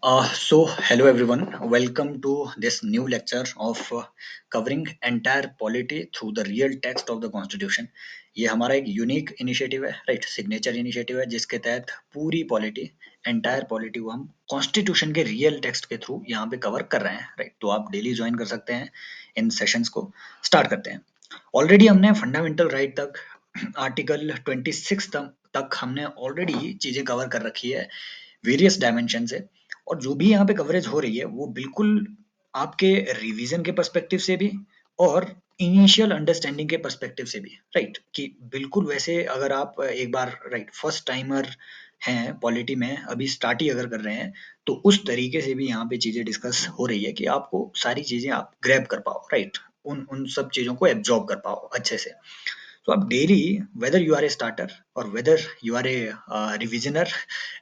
Hello everyone. Welcome to this new lecture of covering entire polity through the real text of the Constitution. ये हमारा एक unique initiative है, right? Signature initiative है जिसके तहत पूरी पॉलिटी, एंटायर पॉलिटी को हम कॉन्स्टिट्यूशन के रियल टेक्स्ट के थ्रू यहाँ पे कवर कर रहे हैं, राइट? तो आप डेली ज्वाइन कर सकते हैं इन सेशंस को। स्टार्ट करते हैं। ऑलरेडी हमने फंडामेंटल राइट तक, आर्टिकल 26 तक हमने ऑलरेडी चीजें कवर कर रखी है वेरियस डायमेंशन से। और जो भी यहाँ पे कवरेज हो रही है वो बिल्कुल आपके रिवीजन के पर्सपेक्टिव से भी और इनिशियल अंडरस्टैंडिंग के पर्सपेक्टिव से भी, राइट? कि बिल्कुल वैसे अगर आप एक बार, राइट, फर्स्ट टाइमर हैं पॉलिटी में, अभी स्टार्ट ही अगर कर रहे हैं, तो उस तरीके से भी यहाँ पे चीजें डिस्कस हो रही है कि आपको सारी चीजें आप ग्रैब कर पाओ, राइट? उन उन सब चीजों को एब्जॉर्ब कर पाओ अच्छे से। तो आप daily, whether you are a starter or whether you are a revisioner,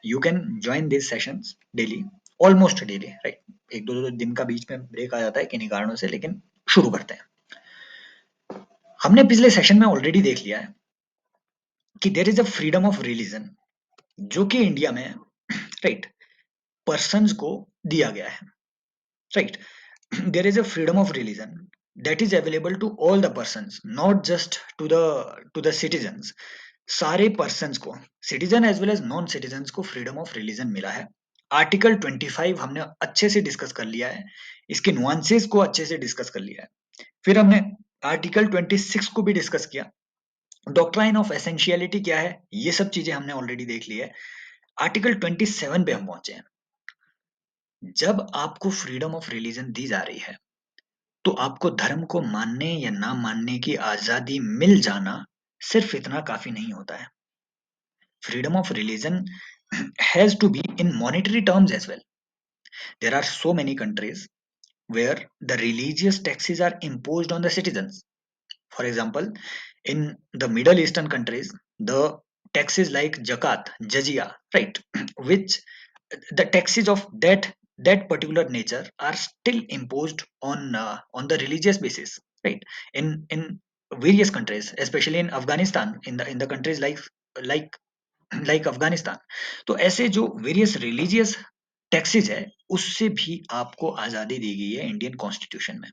you can join these sessions daily, almost daily, right? एक दो दिन का बीच में ब्रेक आ जाता है किन्हीं कारणों से, लेकिन शुरू करते हैं। हमने पिछले सेशन में ऑलरेडी देख लिया है कि there is a freedom of religion जो कि इंडिया में, राइट, पर्सन्स को दिया गया है, right? There is a freedom of religion that is available to all the persons, not just to the citizens. सारे पर्सन्स को, citizen as well as non citizen को फ्रीडम ऑफ रिलीजन मिला है। Article 25 हमने अच्छे से डिस्कस कर लिया है, इसके नुआंसेस को अच्छे से डिस्कस कर लिया है। फिर हमने आर्टिकल 26 को भी डिस्कस किया। डॉक्ट्राइन ऑफ एसेंशियलिटी क्या है, ये सब चीजें हमने ऑलरेडी देख ली है। आर्टिकल 27 पे हम पहुंचे हैं। जब आपको फ्रीडम ऑफ रिलीजन दी जा रही है तो आपको धर्म को मानने या ना मानने की आजादी मिल जाना सिर्फ इतना काफी नहीं होता है। Freedom of religion has to be in monetary terms as well. There are so many countries where the religious taxes are imposed on the citizens. For example, in the Middle Eastern countries, the taxes like zakat, jizya, right, which the taxes of that particular nature are still imposed on the religious basis, right? In various countries, especially in Afghanistan, in the countries like like Afghanistan, तो ऐसे जो various religious taxes है उससे भी आपको आजादी दी गई है इंडियन कॉन्स्टिट्यूशन में।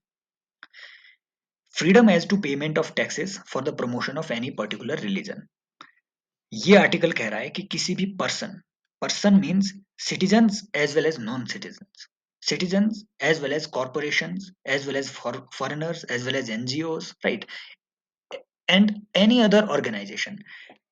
Freedom as to payment of taxes for the promotion of any particular religion. ये आर्टिकल कह रहा है कि किसी भी person means citizens as well as non citizens, citizens as well as corporations as well as foreigners as well as NGOs, right, and any other organisation,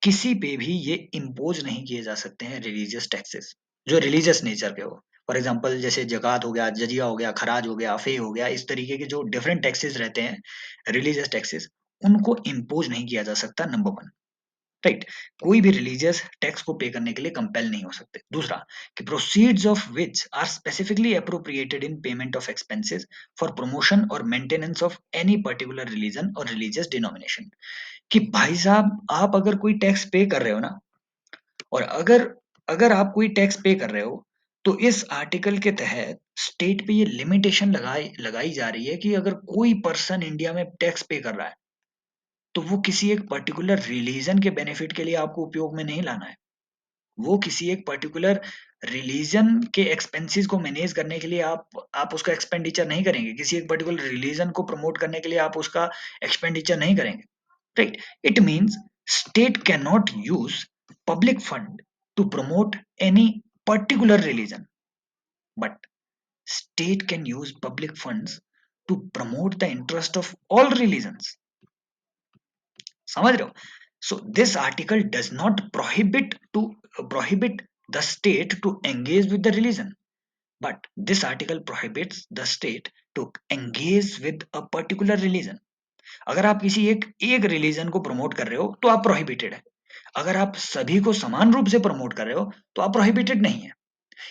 किसी पे भी ये इम्पोज नहीं किए जा सकते हैं रिलीजियस टैक्सेस जो रिलीजियस नेचर के हो। फॉर एग्जाम्पल जैसे जकात हो गया, जजिया हो गया, खराज हो गया, फे हो गया, इस तरीके के जो डिफरेंट टैक्सेस रहते हैं, रिलीजियस टैक्सेस, उनको इम्पोज नहीं किया जा सकता, नंबर वन, राइट? कोई भी रिलीजियस टैक्स को पे करने के लिए कंपेल नहीं हो सकते। दूसरा, कि proceeds of which are specifically appropriated in payment of expenses for promotion और maintenance of any particular religion और रिलीजियस डिनोमिनेशन। कि भाई साहब, आप अगर कोई टैक्स पे कर रहे हो ना, और अगर अगर आप कोई टैक्स पे कर रहे हो, तो इस आर्टिकल के तहत स्टेट पे ये लिमिटेशन लगाई लगाई जा रही है कि अगर कोई पर्सन इंडिया में टैक्स पे कर रहा है तो वो किसी एक पर्टिकुलर रिलीजन के बेनिफिट के लिए आपको उपयोग में नहीं लाना है। वो किसी एक पर्टिकुलर रिलीजन के एक्सपेंसेस को मैनेज करने के लिए आप उसका एक्सपेंडिचर नहीं करेंगे, किसी एक पर्टिकुलर रिलीजन को प्रमोट करने के लिए आप उसका एक्सपेंडिचर नहीं करेंगे, right? It means state cannot use public fund to promote any particular religion, but state can use public funds to promote the interest of all religions. समझ रहे हो? So this article does not prohibit the state to engage with the religion, but this article prohibits the state to engage with a particular religion. अगर आप किसी एक religion को promote कर रहे हो तो आप प्रोहिबिटेड है। अगर आप सभी को समान रूप से प्रमोट कर रहे हो तो आप प्रोहिबिटेड नहीं है।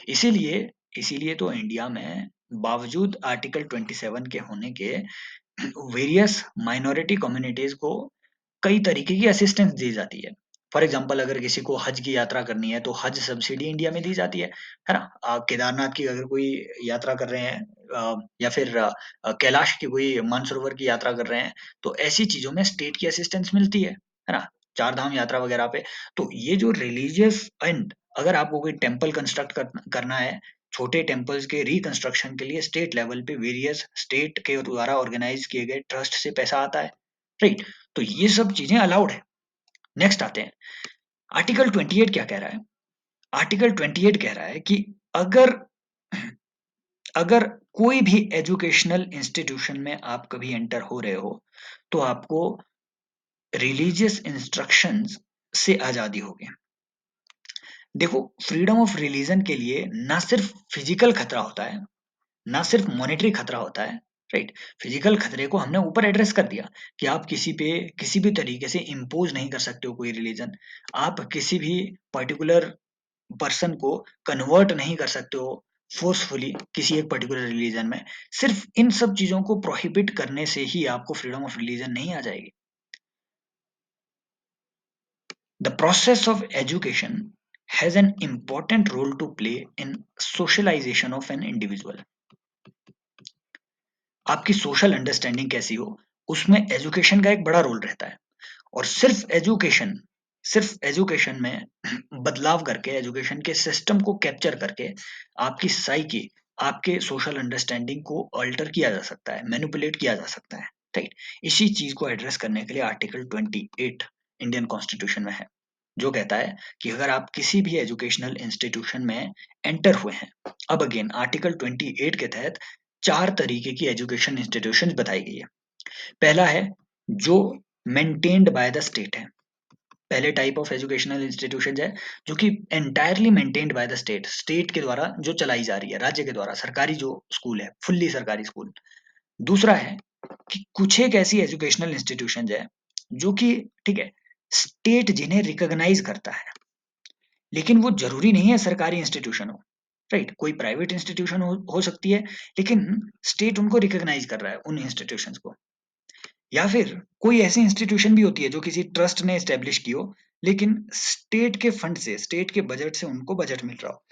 इसीलिए इसीलिए तो इंडिया में बावजूद आर्टिकल 27 के होने के वेरियस माइनॉरिटी कम्युनिटीज को कई तरीके की असिस्टेंस दी जाती है। फॉर एग्जाम्पल, अगर किसी को हज की यात्रा करनी है तो हज सब्सिडी इंडिया में दी जाती है ना? केदारनाथ की अगर कोई यात्रा कर रहे हैं, या फिर कैलाश की कोई मानसरोवर की यात्रा कर रहे हैं, तो ऐसी चीजों में स्टेट की असिस्टेंस मिलती है ना? चार धाम यात्रा वगैरह पे। तो ये जो रिलीजियस एंड, अगर आपको कोई टेम्पल कंस्ट्रक्ट करना है छोटे टेम्पल्स के रिकंस्ट्रक्शन के लिए स्टेट लेवल पे वेरियस स्टेट के द्वारा ऑर्गेनाइज किए गए ट्रस्ट से पैसा आता है, राइट। तो ये सब चीजें अलाउड है। नेक्स्ट आते हैं, आर्टिकल 28 क्या कह रहा है। आर्टिकल 28 कह रहा है कि अगर अगर कोई भी एजुकेशनल इंस्टीट्यूशन में आप कभी एंटर हो रहे हो तो आपको रिलीजियस इंस्ट्रक्शंस से आजादी होगी। देखो, फ्रीडम ऑफ रिलीजन के लिए ना सिर्फ फिजिकल खतरा होता है, ना सिर्फ मॉनेटरी खतरा होता है, राइट। फिजिकल खतरे को हमने ऊपर एड्रेस कर दिया कि आप किसी पे किसी भी तरीके से इम्पोज नहीं कर सकते हो कोई रिलीजन, आप किसी भी पर्टिकुलर पर्सन को कन्वर्ट नहीं कर सकते हो फोर्सफुली किसी एक पर्टिकुलर रिलीजन में। सिर्फ इन सब चीजों को प्रोहिबिट करने से ही आपको फ्रीडम ऑफ रिलीजन नहीं आ जाएगी। The process of education has an important role to play in socialization of an individual। आपकी सोशल अंडरस्टैंडिंग कैसी हो उसमें एजुकेशन का एक बड़ा रोल रहता है। और सिर्फ एजुकेशन में बदलाव करके, एजुकेशन के सिस्टम को कैप्चर करके आपकी साइकी, आपके सोशल अंडरस्टैंडिंग को अल्टर किया जा सकता है, मैनिपुलेट किया जा सकता है, राइट। इसी चीज को एड्रेस करने के लिए आर्टिकल 28 इंडियन कॉन्स्टिट्यूशन में है, जो कहता है कि अगर आप किसी भी एजुकेशनल इंस्टीट्यूशन में एंटर हुए हैं। अब अगेन आर्टिकल 28 के तहत 4 तरीके की एजुकेशन इंस्टीट्यूशंस बताई गई है। पहला है जो मेंटेन्ड बाय द स्टेट है। पहले टाइप ऑफ एजुकेशनल इंस्टीट्यूशन है जो कि entirely maintained by the state, state के द्वारा जो चलाई जा रही है, राज्य के द्वारा, सरकारी जो स्कूल है, फुल्ली सरकारी स्कूल। दूसरा है कि कुछ एक ऐसी एजुकेशनल इंस्टीट्यूशन है जो कि, ठीक है, स्टेट जिन्हें रिकॉग्नाइज करता है, लेकिन वो जरूरी नहीं है सरकारी इंस्टीट्यूशन हो, राइट। कोई प्राइवेट इंस्टीट्यूशन हो सकती है, लेकिन स्टेट उनको रिकॉग्नाइज कर रहा है उन इंस्टीट्यूशंस को। या फिर कोई ऐसी इंस्टीट्यूशन भी होती है जो किसी ट्रस्ट ने एस्टेब्लिश की हो, लेकिन स्टेट के फंड से, स्टेट के बजट से उनको बजट मिल रहा हो।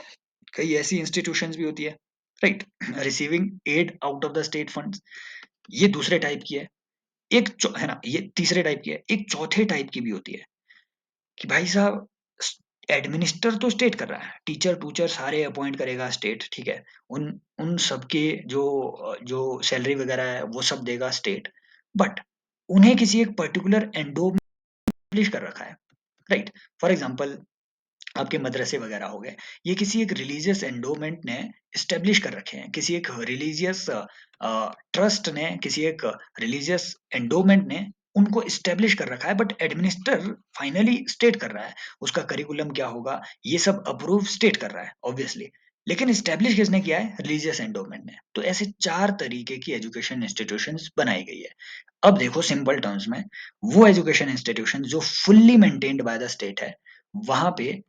कई ऐसी इंस्टीट्यूशंस भी होती है, right, receiving aid out of the state funds. ये दूसरे टाइप की है। है ना, ये तीसरे टाइप की है। एक चौथे टाइप की भी होती है कि भाई साहब, एडमिनिस्टर तो स्टेट कर रहा है, टीचर टूचर सारे अपॉइंट करेगा स्टेट, ठीक है, उन उन सबके जो जो सैलरी वगैरह है वो सब देगा स्टेट, बट उन्हें किसी एक पर्टिकुलर एंडोमेंट कर रखा है, राइट। फॉर एग्जांपल आपके मदरसे वगैरह हो गए, ये किसी एक रिलीजियस एंडोमेंट ने स्टेब्लिश कर रखे हैं, किसी एक रिलीजियस ट्रस्ट ने, किसी एक रिलीजियस एंडोमेंट ने उनको स्टेब्लिश कर रखा है, बट एडमिनिस्टर फाइनली स्टेट कर रहा है। उसका करिकुलम क्या होगा ये सब अप्रूव स्टेट कर रहा है ऑब्वियसली, लेकिन स्टेब्लिश किसने किया है? रिलीजियस एंडोमेंट ने। तो ऐसे 4 तरीके की एजुकेशन इंस्टीट्यूशंस बनाई गई है। अब देखो सिंपल टर्म्स में, वो एजुकेशन इंस्टीट्यूशन जो fully maintained by the state है, वहां पे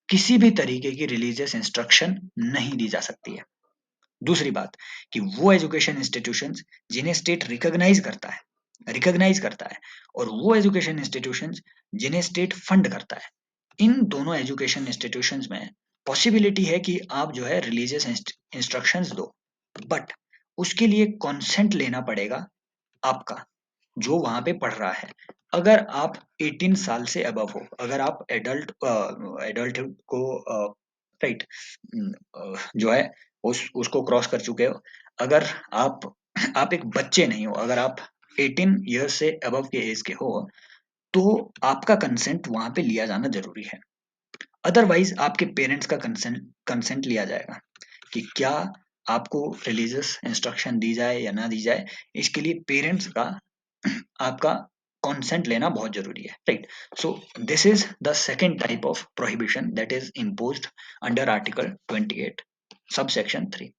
किसी भी तरीके की रिलीजियस इंस्ट्रक्शन नहीं दी जा सकती है। दूसरी बात कि वो एजुकेशन इंस्टीट्यूशंस जिन्हें स्टेट रिकॉग्नाइज करता है, और वो एजुकेशन इंस्टीट्यूशंस जिन्हें स्टेट फंड करता है, इन दोनों एजुकेशन इंस्टीट्यूशंस में पॉसिबिलिटी है कि आप जो है रिलीजियस इंस्ट्रक्शंस दो, बट उसके लिए कॉन्सेंट लेना पड़ेगा आपका, जो वहां पे पढ़ रहा है। अगर आप 18 साल से अबव हो, अगर आप एडल्टहुड को, राइट, जो है उसको क्रॉस कर चुके हो, अगर आप एक बच्चे नहीं हो, अगर आप 18 ईयर्स से अबव के एज के हो, तो आपका कंसेंट वहां पे लिया जाना जरूरी है। अदरवाइज आपके पेरेंट्स का कंसेंट लिया जाएगा कि क्या आपको रिलीजियस इंस्ट्रक्शन दी जाए या ना दी जाए, इसके लिए पेरेंट्स का आपका consent लेना बहुत जरूरी है, right. So this is the second type of prohibition that is imposed under article 28 sub section 3।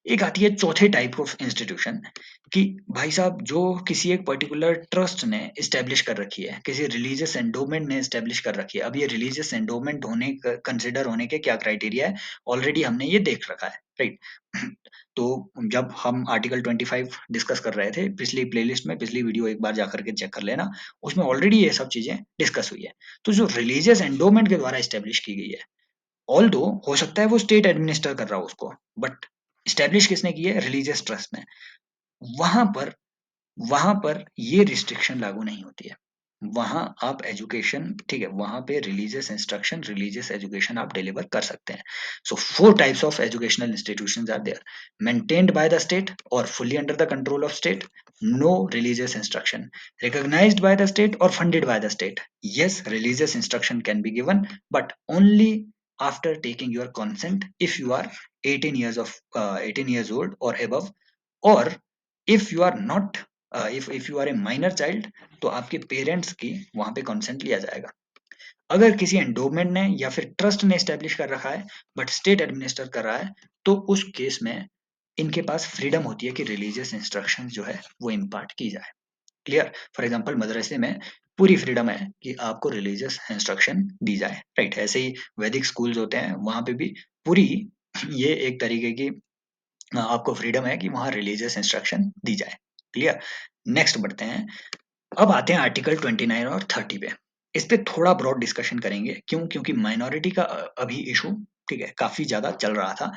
एक आती है चौथे टाइप ऑफ इंस्टीट्यूशन कि भाई साहब जो किसी एक पर्टिकुलर ट्रस्ट ने स्टेब्लिश कर रखी है, किसी रिलीजियस एंडोमेंट ने स्टेब्लिश कर रखी है। अब ये रिलीजियस एंडोमेंट होने कंसिडर होने के क्या क्राइटेरिया है, ऑलरेडी हमने ये देख रखा है, राइट। तो जब हम आर्टिकल 25 डिस्कस कर रहे थे पिछली प्लेलिस्ट में, पिछली वीडियो एक बार जाकर के चेक कर लेना, उसमें ऑलरेडी ये सब चीजें डिस्कस हुई है। तो जो रिलीजियस एंडोमेंट के द्वारा स्टेब्लिश की गई है, ऑल्दो हो सकता है वो स्टेट एडमिनिस्टर कर रहा हो उसको, बट स्टेब्लिश किसने की है? रिलीजियस ट्रस्ट ने। वहां पर वहां पर ये रिस्ट्रिक्शन लागू नहीं होती है। वहां आप एजुकेशन, ठीक है, वहां पे रिलीजियस इंस्ट्रक्शन, रिलीजियस एजुकेशन आप डिलीवर कर सकते हैं। So 4 types of educational institutions are there: maintained by the state और fully under the control of state, no religious instruction, recognised by the state और funded by the state. Yes, religious instruction can be given but only after taking your consent if you are 18 years of 18 years old or above, or if you are not if you are a minor child, तो आपके parents की वहां पे consent लिया जाएगा। अगर किसी endowment ने या फिर ट्रस्ट ने स्टैब्लिश कर रखा है बट स्टेट एडमिनिस्टर कर रहा है, तो उस केस में इनके पास फ्रीडम होती है कि रिलीजियस इंस्ट्रक्शन जो है वो इम्पार्ट की जाए। क्लियर? फॉर एग्जाम्पल मदरसे में पूरी फ्रीडम है कि आपको रिलीजियस इंस्ट्रक्शन दी जाए, राइट? ऐसे ही वैदिक स्कूल्स होते हैं, वहां पे भी पूरी ये एक तरीके की आपको फ्रीडम है कि वहां रिलीजियस इंस्ट्रक्शन दी जाए। क्लियर? नेक्स्ट बढ़ते हैं। अब आते हैं आर्टिकल 29 और 30 पे। इस पे थोड़ा ब्रॉड डिस्कशन करेंगे। क्यों? क्योंकि माइनॉरिटी का अभी इशू, ठीक है, काफी ज्यादा चल रहा था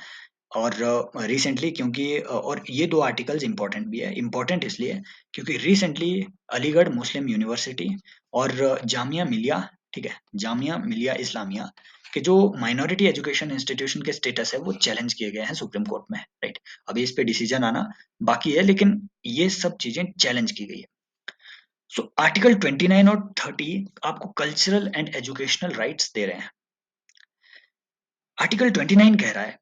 और रिसेंटली, क्योंकि और ये 2 आर्टिकल्स इंपॉर्टेंट भी है। इंपॉर्टेंट इसलिए क्योंकि रिसेंटली अलीगढ़ मुस्लिम यूनिवर्सिटी और जामिया मिलिया, ठीक है, जामिया मिलिया इस्लामिया के जो माइनॉरिटी एजुकेशन इंस्टीट्यूशन के स्टेटस है वो चैलेंज किए गए हैं सुप्रीम कोर्ट में, राइट? अभी इस पे डिसीजन आना बाकी है, लेकिन ये सब चीजें चैलेंज की गई है। सो आर्टिकल 29 और 30 आपको कल्चरल एंड एजुकेशनल राइट्स दे रहे हैं। आर्टिकल 29 कह रहा है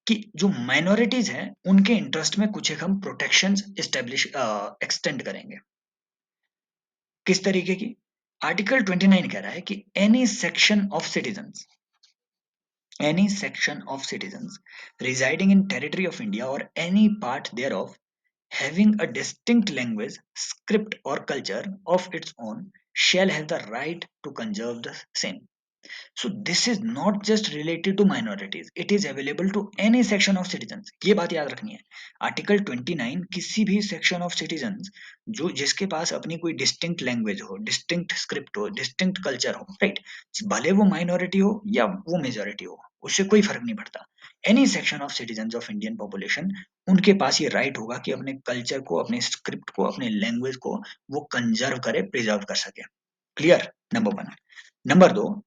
कि जो माइनॉरिटीज हैं उनके इंटरेस्ट में कुछ एक हम प्रोटेक्शंस एस्टेब्लिश एक्सटेंड करेंगे। किस तरीके की? आर्टिकल 29 कह रहा है कि any section of citizens residing in territory of India or any part thereof having a distinct language, script or culture of its own shall have the right to conserve the same. So this is not just related to minorities, it is available to any section of citizens. ये बात याद रखनी है। Article 29 किसी भी section of citizens जो जिसके पास अपनी कोई डिस्टिंक्ट लैंग्वेज हो, डिस्टिंक्ट स्क्रिप्ट हो, डिस्टिंक्ट कल्चर हो, राइट, भले वो माइनॉरिटी हो या वो मेजोरिटी हो, उससे कोई फर्क नहीं पड़ता। Any section of citizens of Indian population, उनके पास ये राइट होगा कि अपने कल्चर को, अपने स्क्रिप्ट को, अपने लैंग्वेज को वो कंजर्व करे, प्रिजर्व कर सके। क्लियर? नंबर 1। नंबर 2,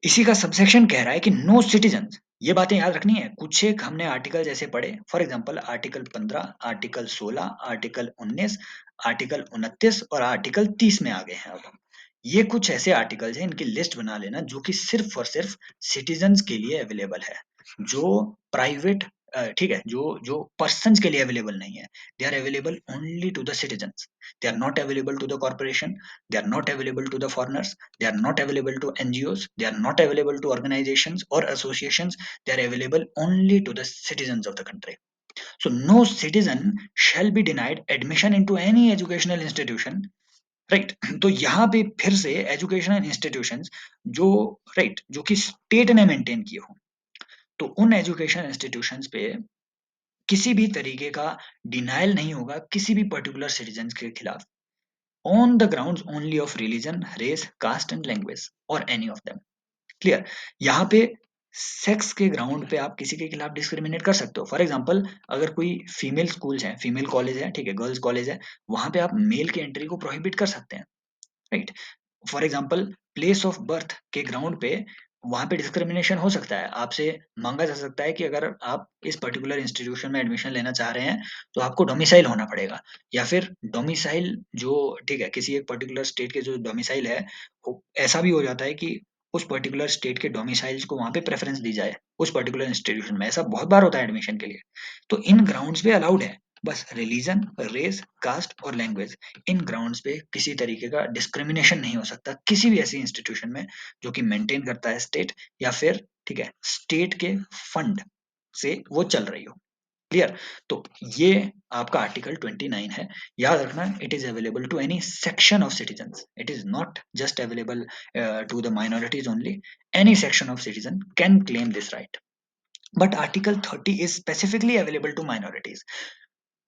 इसी का सबसेक्शन कह रहा है कि नो सिटीजन, ये बातें याद रखनी है। कुछ एक हमने आर्टिकल जैसे पढ़े, for example article 15, article 16, article 19, article 29 और आर्टिकल 30 में आ गए हैं। अब हम ये कुछ ऐसे आर्टिकल्स हैं, इनकी लिस्ट बना लेना, जो कि सिर्फ और सिर्फ सिटीजन्स के लिए अवेलेबल है, जो प्राइवेट, ठीक है, जो जो पर्सन के लिए अवेलेबल नहीं है। They are available only to the citizens, they are not available to the corporation, they are not available to the foreigners, they are not available to NGOs, they are not available to organizations or associations, they are available only to the citizens of the country. So no citizen shall be denied admission into any educational institution, right? तो यहाँ पे फिर से educational institutions जो, right, जो कि state ने maintain किए हो, तो उन एजुकेशन इंस्टीट्यूशंस पे किसी भी तरीके का डिनायल नहीं होगा किसी भी पर्टिकुलर सिटीजन के खिलाफ, on the grounds only of religion, race, caste and language or any of them. Clear? यहाँ पे सेक्स के ग्राउंड पे आप किसी के खिलाफ डिस्क्रिमिनेट कर सकते हो। फॉर एग्जांपल, अगर कोई फीमेल स्कूल्स हैं, फीमेल कॉलेज है, ठीक है, गर्ल्स कॉलेज है, वहां पे आप मेल की एंट्री को प्रोहिबिट कर सकते हैं, right? For example, place of birth के ग्राउंड पे वहां पे डिस्क्रिमिनेशन हो सकता है। आपसे मांगा जा सकता है कि अगर आप इस पर्टिकुलर इंस्टीट्यूशन में एडमिशन लेना चाह रहे हैं तो आपको डोमिसाइल होना पड़ेगा, या फिर डोमिसाइल जो, ठीक है, किसी एक पर्टिकुलर स्टेट के जो डोमिसाइल है, ऐसा भी हो जाता है कि उस पर्टिकुलर स्टेट के डोमिसाइल्स को वहां पे प्रेफरेंस दी जाए उस पर्टिकुलर इंस्टीट्यूशन में। ऐसा बहुत बार होता है एडमिशन के लिए। तो इन ग्राउंड्स पे अलाउड है, बस रिलीजन, रेस, कास्ट और लैंग्वेज, इन ग्राउंड्स पे किसी तरीके का डिस्क्रिमिनेशन नहीं हो सकता किसी भी ऐसी इंस्टीट्यूशन में जो कि मेंटेन करता है स्टेट, या फिर, ठीक है, स्टेट के फंड से वो चल रही हो। क्लियर? तो ये आपका आर्टिकल 29 है। याद रखना, it is available to any section of citizens, it is not just available to the minorities only, any section of citizen can claim this right. But article 30 is specifically available to minorities.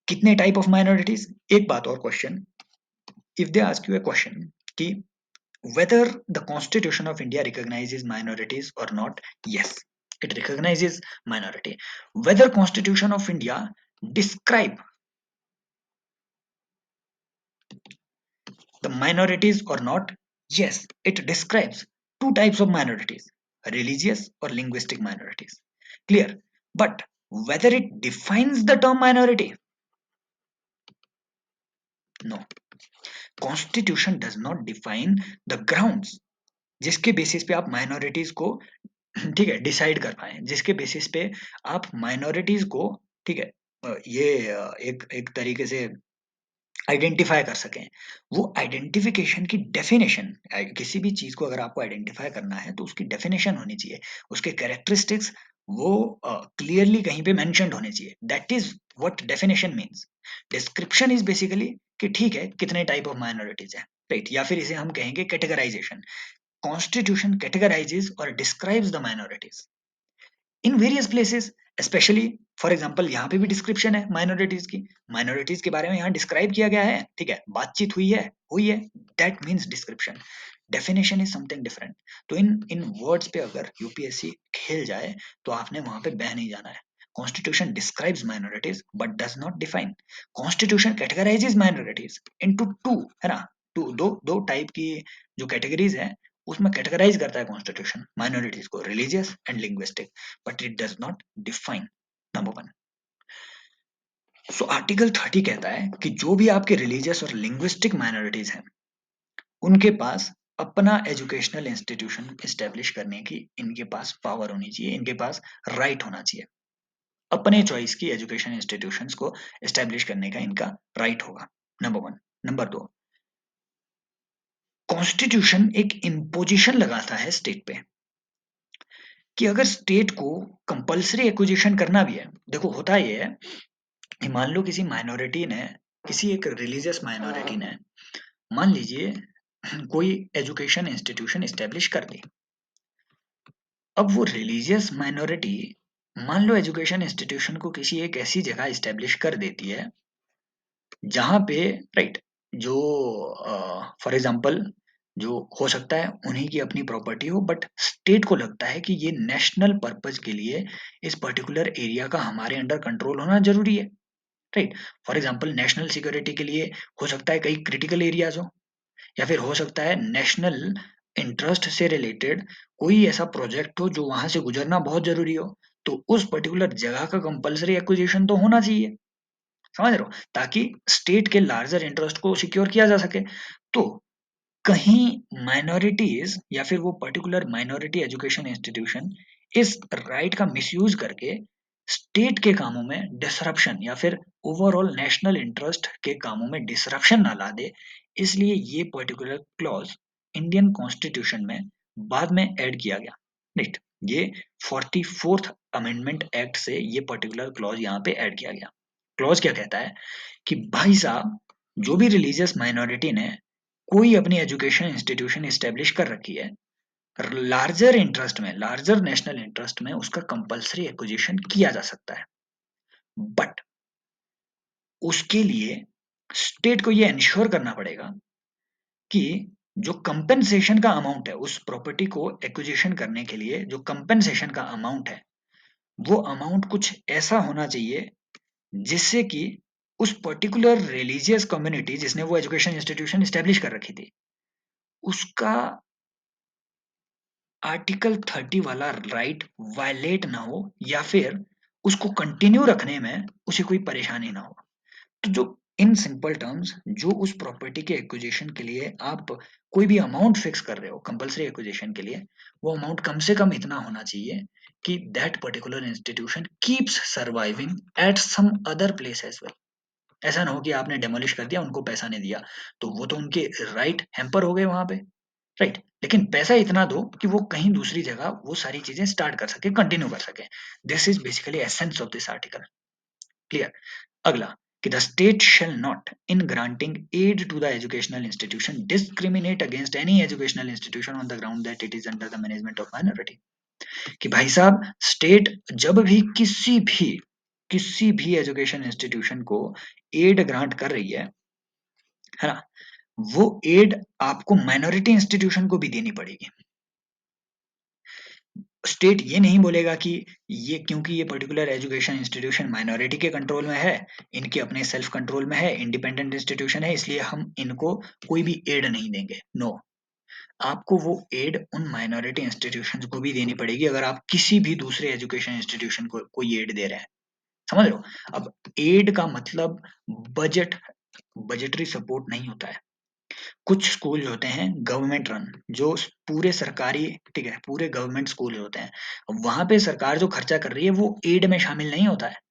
कितने type of minorities? एक बात और, question, if they ask you a question कि whether the constitution of India recognizes minorities or not, yes, it recognizes minority. Whether constitution of India describe The minorities or not? Yes, it describes two types of minorities, religious or linguistic minorities. Clear. But whether it defines the term minority? No. Constitution does not define the grounds जिसके basis पे आप minorities को ठीक है decide कर पाए, जिसके basis पे आप माइनॉरिटीज को ठीक है एक एक तरीके से आइडेंटिफाई कर सकें। वो आइडेंटिफिकेशन की डेफिनेशन, किसी भी चीज को अगर आपको आइडेंटिफाई करना है तो उसकी डेफिनेशन होनी चाहिए, उसके कैरेक्टरिस्टिक्स वो क्लियरली कहीं पे मेंशन्ड होने चाहिए। That is what definition means. Description is basically कि ठीक है कितने टाइप ऑफ माइनॉरिटीज है, राइट, या फिर इसे हम कहेंगे कैटेगराइजेशन। कॉन्स्टिट्यूशन कैटेगराइजेस और describes the minorities in various places, specially for example यहाँ पे भी डिस्क्रिप्शन है माइनॉरिटीज के बारे में यहाँ डिस्क्राइब किया गया है, ठीक है, बातचीत हुई है, that means description. Definition is something different. तो इन इन वर्ड्स पे अगर यूपीएससी खेल जाए तो आपने वहां पे बह नहीं जाना है। Constitution describes minorities but does not define. Constitution categorises minorities into two, है ना, टू, दो टाइप की जो कैटेगरीज है उसमें कैटेगराइज करता है कॉन्स्टिट्यूशन माइनॉरिटीज को, religious and linguistic, but it does not define. Number one. So article 30 कहता है कि जो भी आपके रिलीजियस और लिंग्विस्टिक माइनॉरिटीज हैं उनके पास अपना एजुकेशनल इंस्टीट्यूशन एस्टेब्लिश करने की इनके पास पावर होनी चाहिए, इनके पास राइट होना चाहिए। अपने चॉइस की एजुकेशन इंस्टीट्यूशंस को एस्टेब्लिश करने का इनका राइट होगा। Number one. नंबर दो, कॉन्स्टिट्यूशन एक इम्पोजिशन लगाता है स्टेट पे कि अगर स्टेट को कंपलसरी एक्विजिशन करना भी है, देखो होता ये है कि मान लो किसी माइनॉरिटी ने, किसी एक रिलीजियस माइनॉरिटी ने मान लीजिए कोई एजुकेशन इंस्टीट्यूशन एस्टेब्लिश कर ली। अब वो रिलीजियस माइनॉरिटी मान लो एजुकेशन इंस्टीट्यूशन को किसी एक ऐसी जगह एस्टेब्लिश कर देती है जहां पे, राइट, जो फॉर एग्जांपल जो हो सकता है उन्हीं की अपनी प्रॉपर्टी हो, बट स्टेट को लगता है कि ये नेशनल पर्पज के लिए इस पर्टिकुलर एरिया का हमारे अंडर कंट्रोल होना जरूरी है, right. For example national security के लिए हो सकता है कई क्रिटिकल एरियाज हो, या फिर हो सकता है नेशनल इंटरेस्ट से रिलेटेड कोई ऐसा प्रोजेक्ट हो जो वहां से गुजरना बहुत जरूरी हो, तो उस पर्टिकुलर जगह का कंपलसरी एक्विजिशन तो होना चाहिए, समझ रहे हो, ताकि स्टेट के लार्जर इंटरेस्ट को सिक्योर किया जा सके। तो कहीं माइनॉरिटीज या फिर वो पर्टिकुलर माइनॉरिटी एजुकेशन इंस्टीट्यूशन इस राइट का मिसयूज करके स्टेट के कामों में डिसरप्शन या फिर ओवरऑल नेशनल इंटरेस्ट के कामों में डिसरप्शन ना ला दे, इसलिए ये पर्टिकुलर क्लॉज इंडियन कॉन्स्टिट्यूशन में बाद में ऐड किया गया, राइट। ये 44th अमेंडमेंट एक्ट से ये पर्टिकुलर क्लॉज यहाँ पे ऐड किया गया। क्लॉज क्या कहता है कि भाई साहब जो भी रिलीजियस माइनॉरिटी ने कोई अपनी एजुकेशन इंस्टीट्यूशन एस्टेब्लिश कर रखी है, लार्जर इंटरेस्ट में, लार्जर नेशनल इंटरेस्ट में उसका कंपलसरी एक्विजिशन किया जा सकता है, बट उसके लिए स्टेट को यह इंश्योर करना पड़ेगा कि जो कंपेंसेशन का अमाउंट है उस प्रॉपर्टी को एक्विजिशन करने के लिए, जो कंपेंसेशन का अमाउंट है वो अमाउंट कुछ ऐसा होना चाहिए जिससे कि उस पर्टिकुलर रिलीजियस कम्युनिटी जिसने वो एजुकेशन इंस्टीट्यूशन एस्टेब्लिश कर रखी थी उसका आर्टिकल 30 वाला राइट वायलेट ना हो, या फिर उसको कंटिन्यू रखने में उसे कोई परेशानी ना हो। तो जो इन सिंपल टर्म्स जो उस प्रॉपर्टी के एक्विजिशन के लिए आप कोई भी अमाउंट फिक्स कर रहे हो कंपलसरी एक्विजिशन के लिए, वो अमाउंट कम से कम इतना होना चाहिए कि that particular institution keeps surviving at some other place as well. ऐसा ना हो कि आपने डेमोलिश कर दिया, उनको पैसा नहीं दिया, तो वो तो उनके राइट हैम्पर हो गए वहां पे, राइट। लेकिन पैसा इतना दो कि वो कहीं दूसरी जगह वो सारी चीजें स्टार्ट कर सके, कंटिन्यू कर सके। This is basically essence of this article. Clear. अगला कि the state shall not in granting aid to the educational institution discriminate against any educational institution on the ground that it is under the management of minority. कि भाई साहब state जब भी किसी भी education institution को एड ग्रांट कर रही है ना, वो एड आपको माइनॉरिटी इंस्टीट्यूशन को भी देनी पड़ेगी। स्टेट ये नहीं बोलेगा कि ये क्योंकि ये पर्टिकुलर एजुकेशन इंस्टीट्यूशन माइनॉरिटी के कंट्रोल में है, इनके अपने सेल्फ कंट्रोल में है, इंडिपेंडेंट इंस्टीट्यूशन है, इसलिए हम इनको कोई भी एड नहीं देंगे। नो, आपको वो एड उन माइनॉरिटी इंस्टीट्यूशंस को भी देनी पड़ेगी अगर आप किसी भी दूसरे एजुकेशन इंस्टीट्यूशन को कोई एड दे रहे हैं। समझ रहे हो? अब एड का मतलब बजटरी सपोर्ट नहीं होता है। कुछ स्कूल होते हैं गवर्नमेंट रन, जो पूरे सरकारी, ठीक है, पूरे गवर्नमेंट स्कूल होते हैं, वहां पे सरकार जो खर्चा कर रही है वो एड में शामिल नहीं होता है।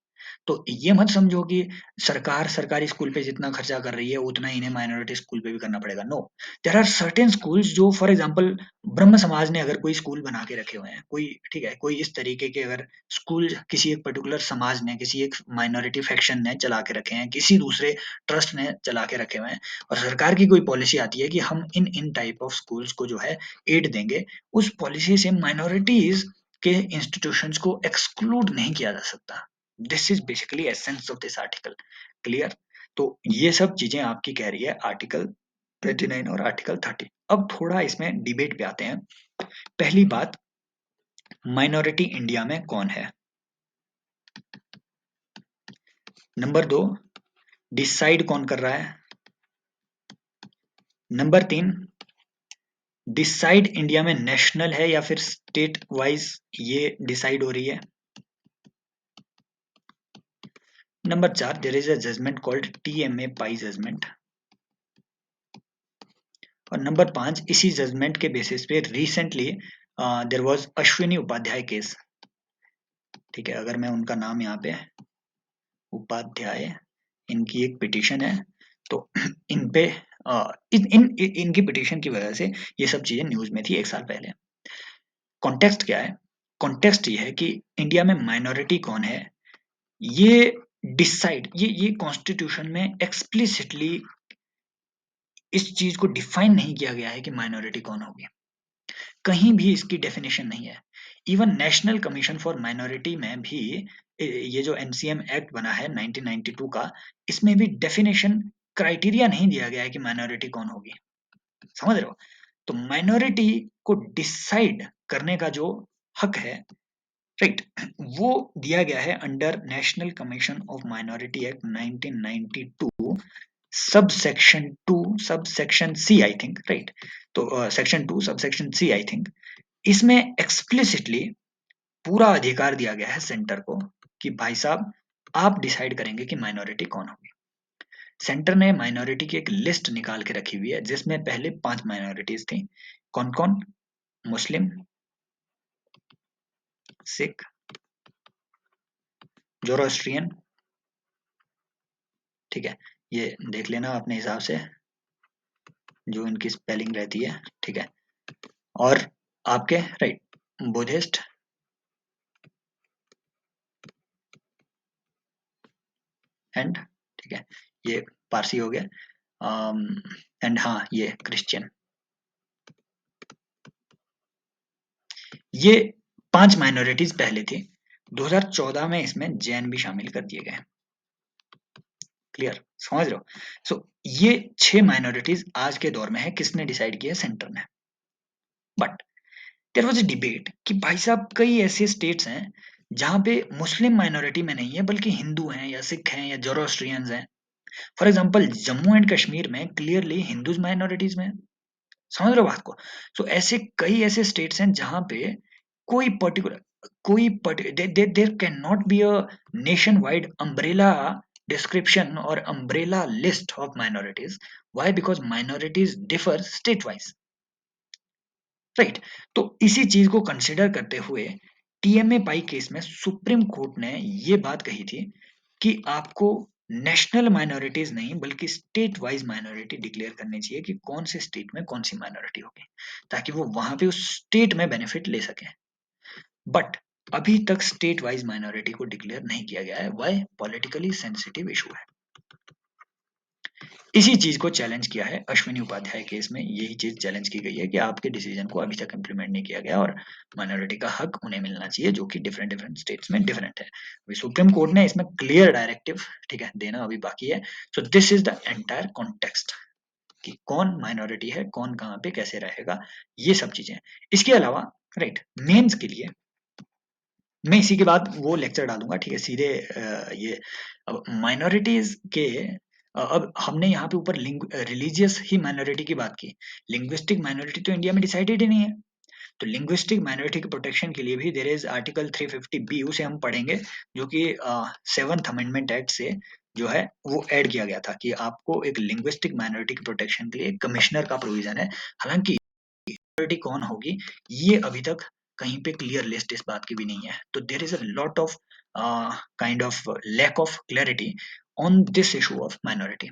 तो ये मत समझो कि सरकार सरकारी स्कूल पे जितना खर्चा कर रही है उतना ही इन्हें माइनॉरिटी स्कूल पे भी करना पड़ेगा। No, there are certain schools जो फॉर एग्जांपल ब्रह्म समाज ने अगर कोई स्कूल बना के रखे हुए हैं, कोई, ठीक है, कोई इस तरीके के अगर स्कूल किसी एक पर्टिकुलर समाज ने, किसी एक माइनॉरिटी फैक्शन ने चला के रखे हैं, किसी दूसरे ट्रस्ट ने चला के रखे हुए हैं, और सरकार की कोई पॉलिसी आती है कि हम इन इन टाइप ऑफ स्कूल्स को जो है एड देंगे, उस पॉलिसी से माइनॉरिटीज के इंस्टीट्यूशंस को एक्सक्लूड नहीं किया जा सकता। This is basically essence of this article. Clear? तो ये सब चीजें आपकी कह रही है आर्टिकल 29 और आर्टिकल 30। अब थोड़ा इसमें डिबेट पे आते हैं। पहली बात, माइनॉरिटी इंडिया में कौन है? नंबर 2, डिसाइड कौन कर रहा है? नंबर 3, डिसाइड इंडिया में नेशनल है या फिर स्टेट वाइज ये डिसाइड हो रही है? Number 4, there is a judgement called TMA Pai judgement. और नंबर 5, इसी जजमेंट के बेसिस पे recently there was Ashwini Upadhyay case. ठीक है, अगर मैं उनका नाम यहाँ पे, उपाध्याय, इनकी एक पिटीशन है, तो इन पे इनकी पिटीशन की वजह से ये सब चीजें न्यूज में थी एक साल पहले। कॉन्टेक्स्ट क्या है? कॉन्टेक्स्ट ये है कि इंडिया में माइनॉरिटी कौन है, ये डिसाइड, ये कॉन्स्टिट्यूशन में एक्सप्लिसिटली इस चीज को डिफाइन नहीं किया गया है कि माइनॉरिटी कौन होगी। कहीं भी इसकी डेफिनेशन नहीं है। Even national commission for minority में भी ये जो एनसीएम एक्ट बना है 1992 का, इसमें भी डेफिनेशन क्राइटेरिया नहीं दिया गया है कि माइनॉरिटी कौन होगी। समझ रहे हो? तो माइनॉरिटी को डिसाइड करने का जो हक है, राइट, वो दिया गया है under national commission of minority act 1992, sub section 2 sub section C, I think, right. तो section 2 sub section C, I think, इसमें एक्सप्लिसिटली पूरा अधिकार दिया गया है सेंटर को कि भाई साहब आप डिसाइड करेंगे कि माइनॉरिटी कौन होगी। सेंटर ने माइनॉरिटी की एक लिस्ट निकाल के रखी हुई है जिसमें पहले 5 माइनॉरिटीज थी। कौन कौन? मुस्लिम, सिख, जोरोस्ट्रियन, ठीक है, ये देख लेना अपने हिसाब से जो इनकी स्पेलिंग रहती है, ठीक है, और आपके, राइट, बुद्धिस्ट, एंड, ठीक है, ये पारसी हो गया, एंड हाँ ये क्रिश्चियन। ये 5 माइनॉरिटीज पहले थी, 2014 में इसमें जैन भी शामिल कर दिए गए। क्लियर? समझ रहे हो? सो ये 6 माइनॉरिटीज आज के दौर में है, किसने डिसाइड किया? सेंटर ने। But there was a debate कि भाई साहब कई ऐसे स्टेट्स हैं जहां पे मुस्लिम माइनॉरिटी में नहीं है बल्कि हिंदू हैं या सिख हैं या जोरोस्ट्रियंस हैं। For example Jammu and Kashmir में क्लियरली हिंदूज माइनॉरिटीज में है। समझ रहे हो बात को? सो ऐसे कई ऐसे स्टेट्स हैं जहां पे कोई particular, there can not be a nationwide umbrella description और umbrella list of minorities. Why? Because minorities differ state wise, right. तो इसी चीज को कंसिडर करते हुए टीएमए पाई केस में सुप्रीम कोर्ट ने ये बात कही थी कि आपको नेशनल माइनॉरिटीज नहीं बल्कि स्टेट वाइज माइनॉरिटी डिक्लेयर करनी चाहिए कि कौन से स्टेट में कौन सी माइनॉरिटी होगी, ताकि वो वहां पे उस स्टेट में बेनिफिट ले सके। बट अभी तक स्टेट वाइज माइनॉरिटी को डिक्लेयर नहीं किया गया है। व्हाई? पॉलिटिकली सेंसिटिव इशू है। इसी चीज को चैलेंज किया है अश्विनी उपाध्याय केस में। यही चीज चैलेंज की गई है कि आपके डिसीजन को अभी तक इम्प्लीमेंट नहीं किया गया और माइनॉरिटी का हक उन्हें मिलना चाहिए जो कि डिफरेंट डिफरेंट स्टेट्स में डिफरेंट है। अभी सुप्रीम कोर्ट ने इसमें क्लियर डायरेक्टिव, ठीक है, देना अभी बाकी है। सो this is the entire context कि कौन माइनॉरिटी है, कौन कहाँ पे कैसे रहेगा, ये सब चीजें। इसके अलावा, राइट, मेंस के लिए मैं इसी के बाद वो लेक्चर डालूंगा, ठीक है, सीधे ये अब माइनॉरिटीज के अब हमने यहाँ पे ऊपर रिलीजियस ही माइनॉरिटी की बात की, लिंग्विस्टिक माइनॉरिटी तो इंडिया में डिसाइडेड ही नहीं है। तो लिंग्विस्टिक माइनॉरिटी के प्रोटेक्शन के लिए भी देयर इज आर्टिकल 350 बी, उसे हम पढ़ेंगे, जो कि 7th अमेंडमेंट एक्ट से जो है वो ऐड किया गया था कि आपको एक लिंग्विस्टिक माइनॉरिटी के प्रोटेक्शन के लिए कमिश्नर का प्रोविजन है। हालांकि माइनॉरिटी कौन होगी ये अभी तक कहीं पे क्लियर लिस्ट इस बात की भी नहीं है। तो there is a lot of kind of lack of clarity on this issue of minority.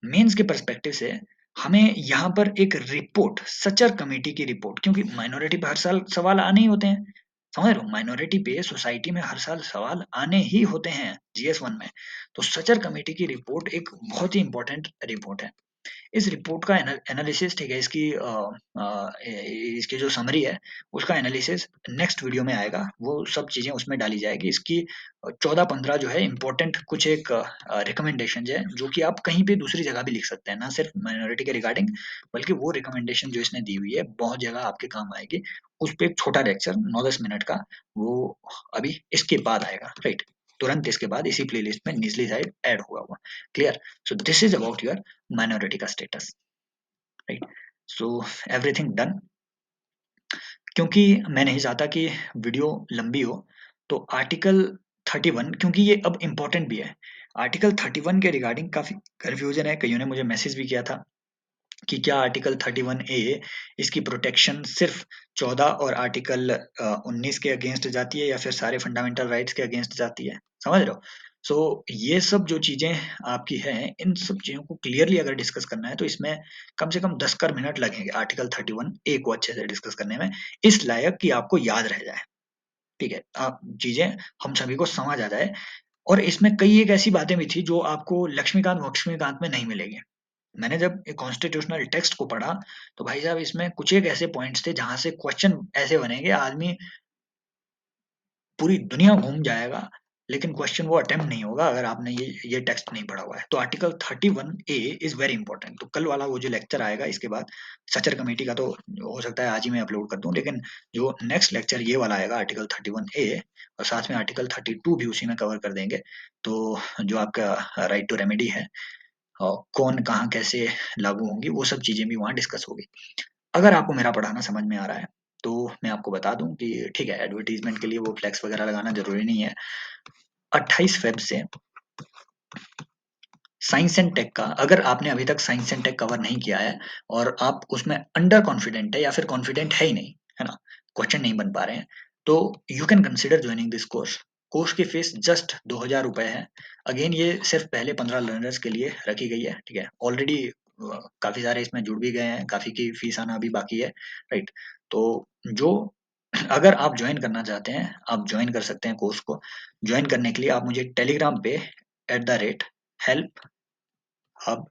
Mains के पर्सपेक्टिव से हमें यहाँ पर एक रिपोर्ट, सचर कमेटी की रिपोर्ट, क्योंकि माइनॉरिटी पे हर साल सवाल आने ही होते हैं, समझ रहे हो, माइनॉरिटी पे सोसाइटी में हर साल सवाल आने ही होते हैं GS1 में। तो सचर कमेटी की रिपोर्ट एक बहुत ही इंपॉर्टेंट रिपोर्ट है। इस रिपोर्ट का एनालिसिस, ठीक है, इसकी जो समरी है उसका एनालिसिस नेक्स्ट वीडियो में आएगा, वो सब चीजें उसमें डाली जाएगी। इसकी 14-15 जो है इम्पोर्टेंट कुछ एक रिकमेंडेशन है जो कि आप कहीं भी दूसरी जगह भी लिख सकते हैं, ना सिर्फ माइनॉरिटी के रिगार्डिंग, बल्कि वो रिकमेंडेशन जो इसने दी हुई है बहुत जगह आपके काम आएगी। उस पर एक छोटा लेक्चर 9-10 मिनट का, वो अभी इसके बाद आएगा, राइट, तुरंत इसके बाद इसी प्लेलिस्ट में निचली साइड ऐड हुआ clear. So this is about your minority का status, right. So everything done. क्योंकि मैं नहीं चाहता कि वीडियो लंबी हो, तो आर्टिकल 31, क्योंकि ये अब इम्पोर्टेंट भी है, आर्टिकल 31 के रिगार्डिंग काफी कंफ्यूजन है। कईयों ने मुझे मैसेज भी किया था कि क्या आर्टिकल 31A इसकी प्रोटेक्शन सिर्फ 14 और आर्टिकल 19 के अगेंस्ट जाती है या फिर सारे फंडामेंटल राइट्स के अगेंस्ट जाती है, समझ रहे हो। सो ये सब जो चीजें आपकी हैं, इन सब चीजों को क्लियरली अगर डिस्कस करना है तो इसमें कम से कम 10 कर मिनट लगेंगे आर्टिकल 31A को अच्छे से डिस्कस करने में, इस लायक कि आपको याद रह जाए, ठीक है, आप चीजें हम सभी को समझ आ जाए। और इसमें कई एक ऐसी बातें भी थी जो आपको लक्ष्मीकांत वक्ष्मीकांत में नहीं मिलेगी। मैंने जब कॉन्स्टिट्यूशनल टेक्स्ट को पढ़ा तो भाई साहब इसमें कुछ एक ऐसे पॉइंट्स थे जहां से क्वेश्चन ऐसे बनेंगे, आदमी पूरी दुनिया घूम जाएगा, लेकिन क्वेश्चन वो अटेम्प्ट नहीं होगा अगर आपने ये टेक्स्ट नहीं पढ़ा हुआ है। तो article 31A is very important. तो कल वाला वो जो लेक्चर आएगा इसके बाद सचर कमेटी का, तो हो सकता है आज ही मैं अपलोड कर दूं, लेकिन जो नेक्स्ट लेक्चर ये वाला आएगा आर्टिकल 31A, और साथ में आर्टिकल 32 भी उसी में कवर कर देंगे। तो जो आपका राइट टू रेमेडी है, कौन कहाँ कैसे लागू होंगी, वो सब चीजें भी वहाँ डिस्कस होगी। अगर आपको मेरा पढ़ाना समझ में आ रहा है तो मैं आपको बता दूं कि ठीक है, एडवर्टीजमेंट के लिए वो फ्लेक्स वगैरह लगाना जरूरी नहीं है। 28 फेब से साइंस एंड टेक का, अगर आपने अभी तक साइंस एंड टेक कवर नहीं किया है और आप उसमें अंडर कॉन्फिडेंट है या फिर कॉन्फिडेंट है ही नहीं, है ना, क्वेश्चन नहीं बन पा रहे हैं, तो you can consider joining this course. Course की फीस जस्ट 2000 रुपए है। अगेन ये सिर्फ पहले 15 लर्नर्स के लिए रखी गई है, ठीक है, ऑलरेडी काफी सारे इसमें जुड़ भी गए हैं, काफी की फीस आना अभी बाकी है, राइट। तो जो अगर आप ज्वाइन करना चाहते हैं आप ज्वाइन कर सकते हैं कोर्स को। ज्वाइन करने के लिए आप मुझे टेलीग्राम पे @help hub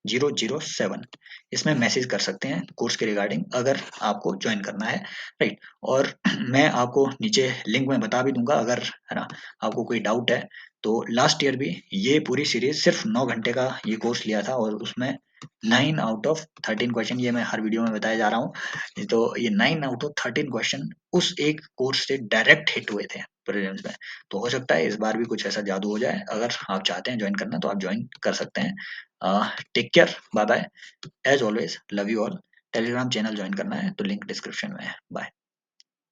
007 इसमें मैसेज कर सकते हैं कोर्स के रिगार्डिंग, अगर आपको ज्वाइन करना है, राइट। और मैं आपको नीचे लिंक में बता भी दूंगा, अगर है ना आपको कोई डाउट है। तो लास्ट ईयर भी ये पूरी सीरीज सिर्फ 9 घंटे का ये कोर्स लिया था और उसमें 9 आउट ऑफ 13 क्वेश्चन, ये मैं हर वीडियो में बताया जा रहा हूँ, तो ये 9 आउट ऑफ 13 क्वेश्चन उस एक कोर्स से डायरेक्ट हिट हुए थे प्रीलिम्स में। तो हो सकता है इस बार भी कुछ ऐसा जादू हो जाए। अगर आप चाहते हैं ज्वाइन करना तो आप ज्वाइन कर सकते हैं। Take care, bye bye, as always love you all. Telegram channel join करना है तो लिंक डिस्क्रिप्शन में है। बाय।